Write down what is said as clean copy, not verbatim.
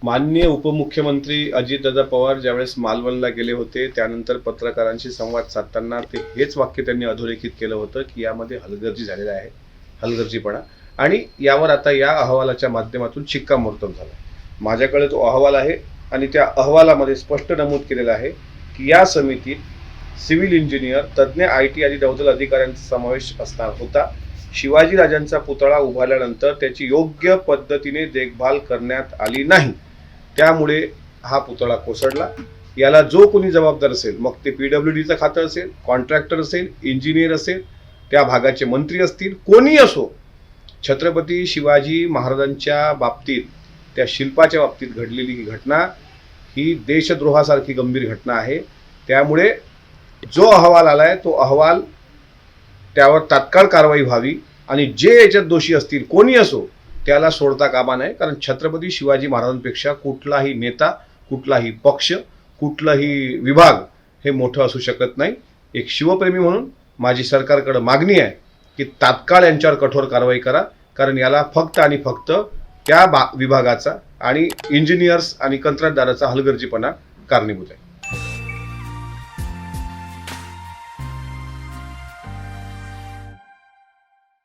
माननीय उपमुख्यमंत्री अजितदादा पवार ज्यावेळेस मालवणला गेले होते त्यानंतर पत्रकारांशी संवाद साधताना ते हेच वाक्य त्यांनी अधोरेखित केलं होतं की यामध्ये हलगर्जी झालेला आहे, हलगर्जीपणा, आणि यावर आता या अहवालाच्या माध्यमातून शिक्कामोर्तब झाला. माझ्याकडे तो अहवाल आहे आणि त्या अहवालामध्ये स्पष्ट नमूद केलेलं आहे की या समितीत सिव्हिल इंजिनियर, तज्ज्ञ IT आणि नौदल अधिकाऱ्यांचा समावेश असणार होता. शिवाजीराजांचा पुतळा उभारल्यानंतर त्याची योग्य पद्धतीने देखभाल करण्यात आली नाही, त्यामुळे हा पुतळा कोसळला. याला जो कोणी जबाबदार असेल, मग ते PWDचं खातं असेल, कॉन्ट्रॅक्टर असेल, इंजिनियर असेल, त्या भागाचे मंत्री असतील, कोणी असो, छत्रपती शिवाजी महाराजांच्या बाबतीत, त्या शिल्पाच्या बाबतीत घडलेली ही घटना ही देशद्रोहासारखी गंभीर घटना आहे. त्यामुळे जो अहवाल आलाय तो अहवाल, त्यावर तात्काळ कारवाई व्हावी आणि जे याच्यात दोषी असतील, कोणी असो, त्याला सोडता कामा नये. कारण छत्रपती शिवाजी महाराजांपेक्षा कुठलाही नेता, कुठलाही पक्ष, कुठलाही विभाग हे मोठं असू शकत नाही. एक शिवप्रेमी म्हणून माझी सरकारकडे मागणी आहे की तात्काळ यांच्यावर कठोर कारवाई करा, कारण याला फक्त आणि फक्त त्या विभागाचा आणि इंजिनियर्स आणि कंत्राटदाराचा हलगर्जीपणा कारणीभूत आहे.